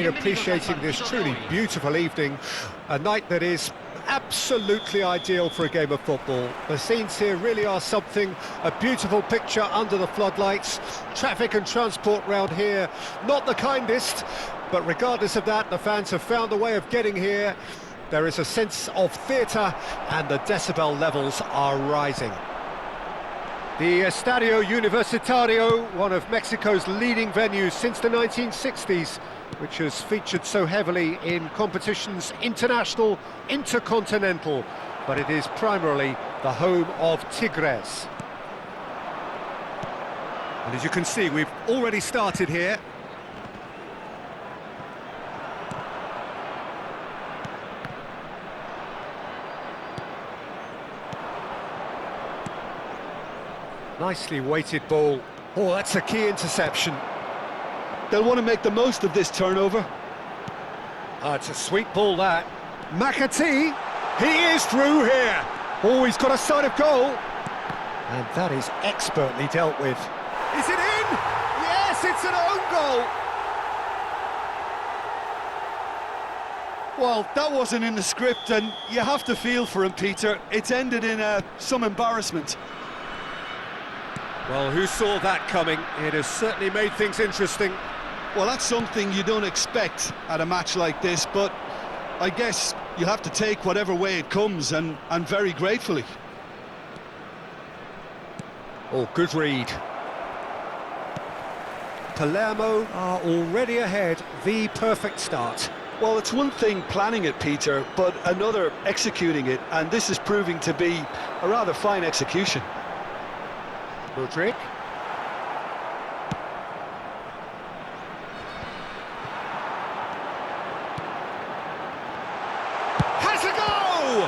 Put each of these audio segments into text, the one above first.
Appreciating this truly beautiful evening, a night that is absolutely ideal for a game of football. The scenes here really are something, a beautiful picture under the floodlights. Traffic and transport round here, not the kindest, but regardless of that, the fans have found a way of getting here. There is a sense of theatre and the decibel levels are rising. The Estadio Universitario, one of Mexico's leading venues since the 1960s, which has featured so heavily in competitions international, intercontinental, but it is primarily the home of Tigres. And as you can see, we've already started here. Nicely weighted ball. Oh, that's a key interception. They'll want to make the most of this turnover. It's a sweet ball, that. McAtee, he is through here. Oh, he's got a sight of goal. And that is expertly dealt with. Is it in? Yes, it's an own goal. Well, that wasn't in the script, and you have to feel for him, Peter. It's ended in some embarrassment. Well, who saw that coming? It has certainly made things interesting. Well, that's something you don't expect at a match like this, but I guess you have to take whatever way it comes, and very gratefully. Oh, good read. Palermo are already ahead, the perfect start. Well, it's one thing planning it, Peter, but another executing it, and this is proving to be a rather fine execution. Mudryk. Has a go!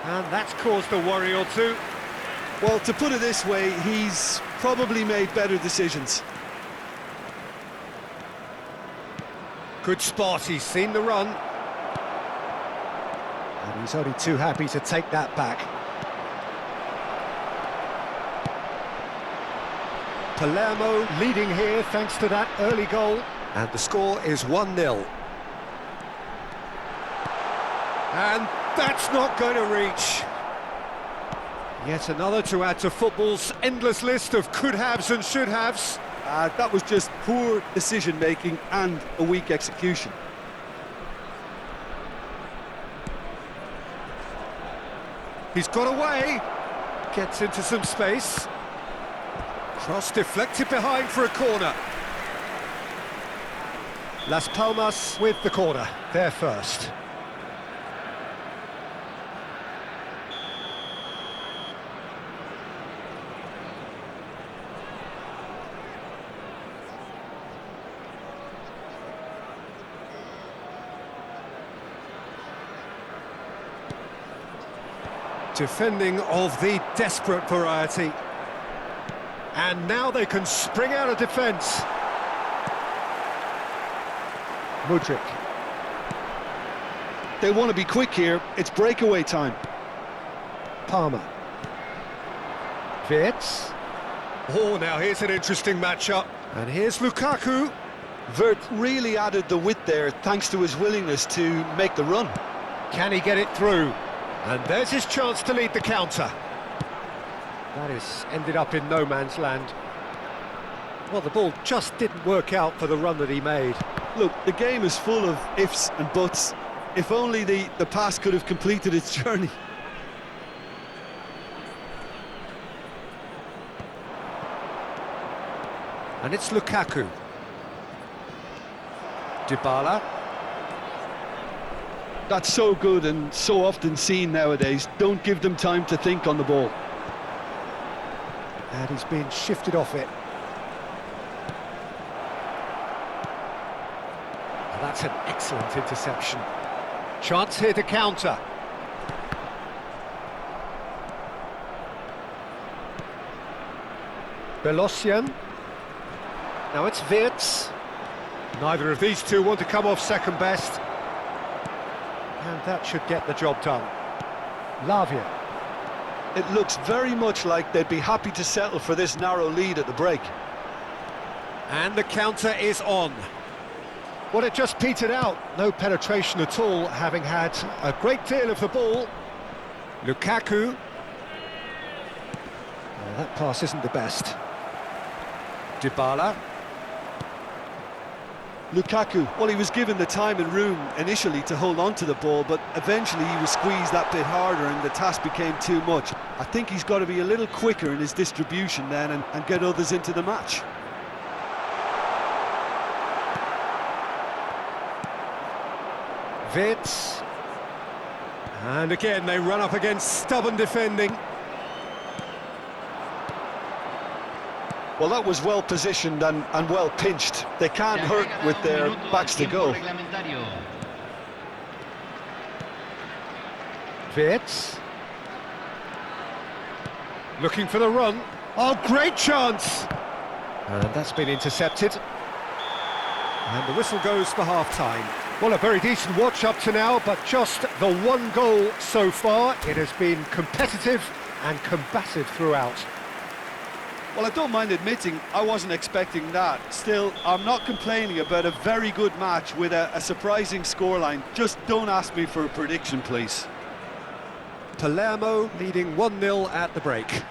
And that's caused a worry or two. Well, to put it this way, he's probably made better decisions. Good spot, he's seen the run. And he's only too happy to take that back. Palermo leading here thanks to that early goal. And the score is 1-0. And that's not going to reach. Yet another to add to football's endless list of could-haves and should-haves. That was just poor decision-making and a weak execution. He's got away. Gets into some space. Cross deflected behind for a corner. Las Palmas with the corner, they're first. Defending of the desperate variety. And now they can spring out of defence. Mudryk. They want to be quick here. It's breakaway time. Palmer. Wirtz. Oh, now here's an interesting matchup. And here's Lukaku. Wirtz really added the width there thanks to his willingness to make the run. Can he get it through? And there's his chance to lead the counter. That has ended up in no man's land. Well, the ball just didn't work out for the run that he made. Look, the game is full of ifs and buts. If only the pass could have completed its journey. And it's Lukaku. Dybala. That's so good and so often seen nowadays. Don't give them time to think on the ball. And he's been shifted off it. And that's an excellent interception. Chance here to counter. Belosian. Now it's Wirtz. Neither of these two want to come off second best. And that should get the job done. Lavia. It looks very much like they'd be happy to settle for this narrow lead at the break. And the counter is on. Well, it just petered out. No penetration at all, having had a great deal of the ball. Lukaku. Well, that pass isn't the best. Dybala. Lukaku, well, he was given the time and room initially to hold on to the ball, but eventually he was squeezed that bit harder and the task became too much. I think he's got to be a little quicker in his distribution then and get others into the match. Vitz. And again, they run up against stubborn defending. Well, that was well positioned and well pinched. They can't hurt with their backs to goal. Vitz. Looking for the run. Oh, great chance! And that's been intercepted. And the whistle goes for half-time. Well, a very decent watch up to now, but just the one goal so far. It has been competitive and combative throughout. Well, I don't mind admitting I wasn't expecting that. Still, I'm not complaining about a very good match with a surprising scoreline. Just don't ask me for a prediction, please. Palermo leading 1-0 at the break.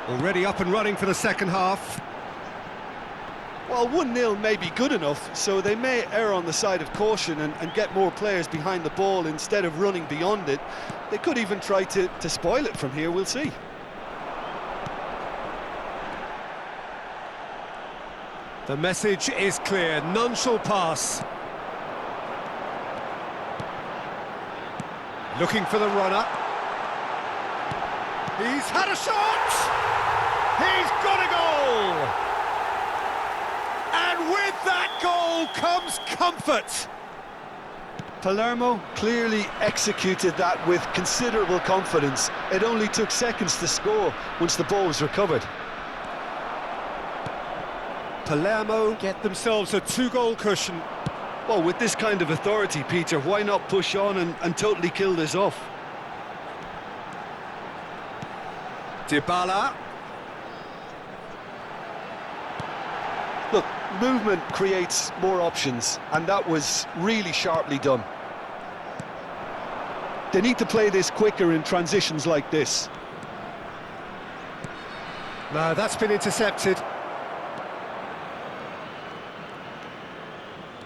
Already up and running for the second half. Well, 1-0 may be good enough, so they may err on the side of caution and get more players behind the ball instead of running beyond it. They could even try to spoil it from here, we'll see. The message is clear, none shall pass. Looking for the runner. He's had a shot! He's got a goal! And with that goal comes comfort. Palermo clearly executed that with considerable confidence. It only took seconds to score once the ball was recovered. Palermo get themselves a two-goal cushion. Well, with this kind of authority, Peter, why not push on and totally kill this off? Dybala. Look, movement creates more options, and that was really sharply done. They need to play this quicker in transitions like this. No, that's been intercepted.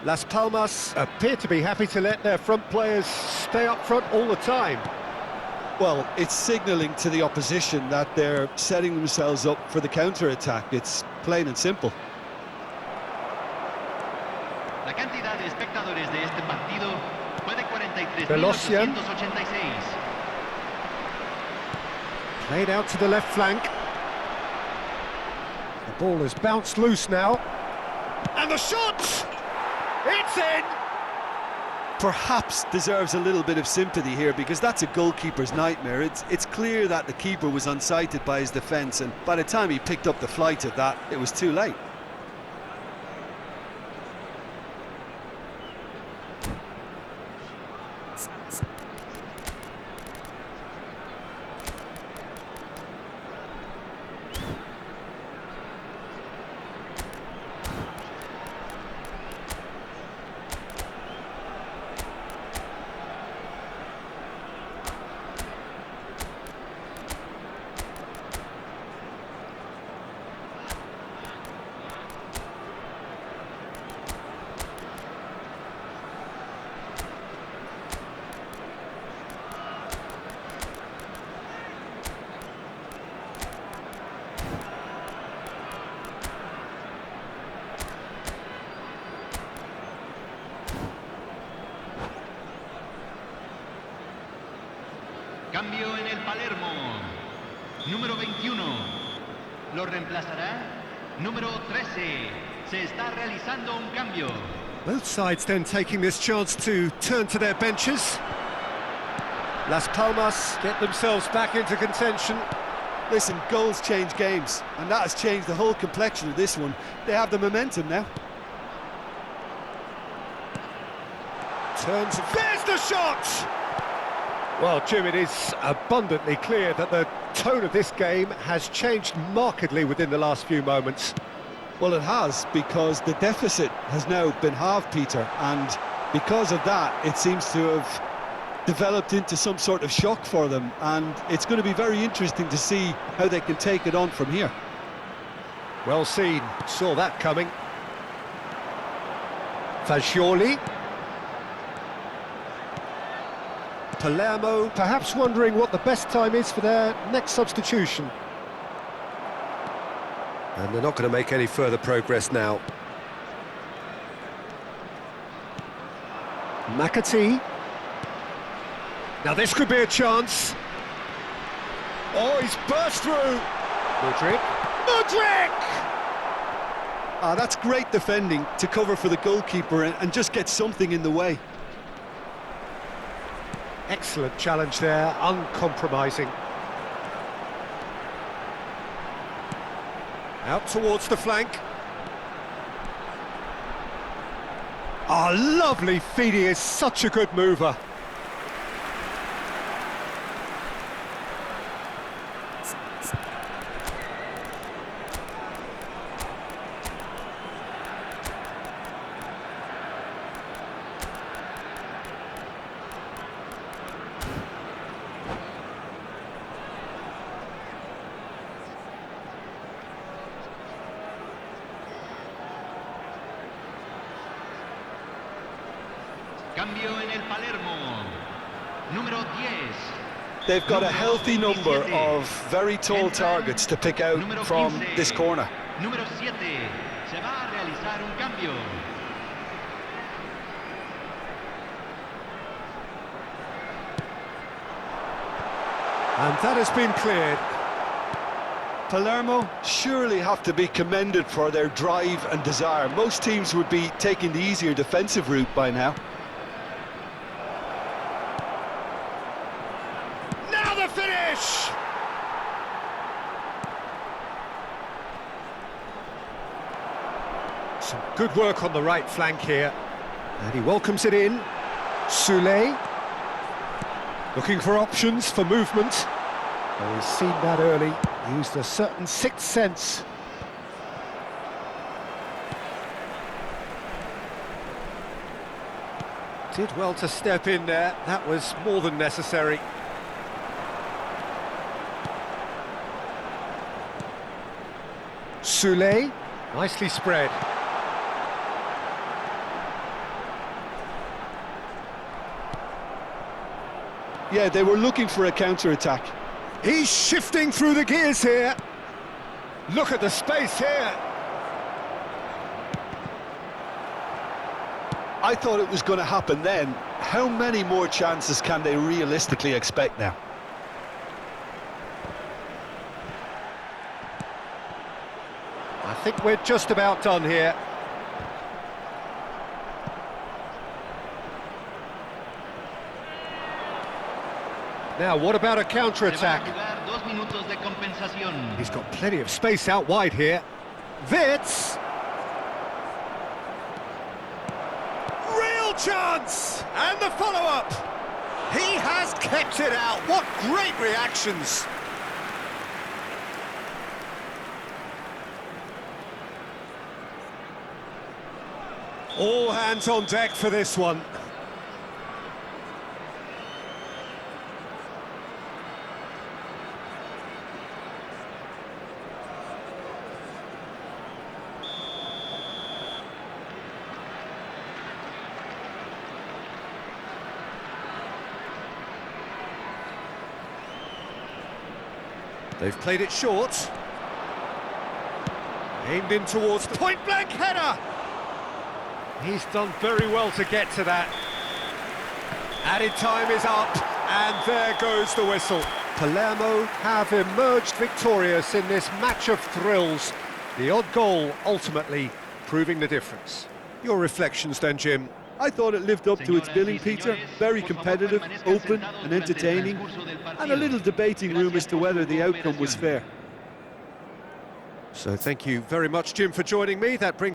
Las Palmas appear to be happy to let their front players stay up front all the time. Well, it's signalling to the opposition that they're setting themselves up for the counter-attack. It's plain and simple. La cantidad de espectadores de este partido fue de 43.886. Played out to the left flank. The ball has bounced loose now. And the shot! It's in! Perhaps deserves a little bit of sympathy here because that's a goalkeeper's nightmare. It's clear that the keeper was unsighted by his defence, and by the time he picked up the flight of that, it was too late. Cambio en el Palermo. Número 21. Lo reemplazará número 13. Se está realizando un cambio. Both sides then taking this chance to turn to their benches. Las Palmas get themselves back into contention. Listen, goals change games, and that has changed the whole complexion of this one. They have the momentum now. Turns, there's the shot! Well, Jim, it is abundantly clear that the tone of this game has changed markedly within the last few moments. Well, it has, because the deficit has now been halved, Peter, and because of that, it seems to have developed into some sort of shock for them, and it's going to be very interesting to see how they can take it on from here. Well seen, saw that coming. Fagioli. Palermo perhaps wondering what the best time is for their next substitution. And they're not going to make any further progress now. McAtee. Now this could be a chance. Oh, he's burst through. Mudryk! Ah, that's great defending to cover for the goalkeeper and just get something in the way. Excellent challenge there, uncompromising. Out towards the flank. Ah, lovely feed, he is such a good mover. Cambio en el Palermo. Número 10. They've got a healthy number of very tall targets to pick out from this corner. Número 7. Se va a realizar un cambio. And that has been cleared. Palermo surely have to be commended for their drive and desire. Most teams would be taking the easier defensive route by now. Now the finish! Some good work on the right flank here. And he welcomes it in. Soulé. Looking for options for movement. Oh, he's seen that early. Used a certain sixth sense. Did well to step in there. That was more than necessary. Soulé, nicely spread. Yeah, they were looking for a counter-attack. He's shifting through the gears here. Look at the space here. I thought it was going to happen then. How many more chances can they realistically expect now? I think we're just about done here. Now, what about a counter-attack? He's got plenty of space out wide here. Wits! Real chance! And the follow-up! He has kept it out. What great reactions! All hands on deck for this one. They've played it short. Aimed in towards the point-blank header. He's done very well to get to that. Added time is up, and there goes the whistle. Palermo have emerged victorious in this match of thrills. The odd goal ultimately proving the difference. Your reflections then, Jim? I thought it lived up to its billing, Peter. Very competitive, open and entertaining, and a little debating room as to whether the outcome was fair. So thank you very much, Jim, for joining me. That brings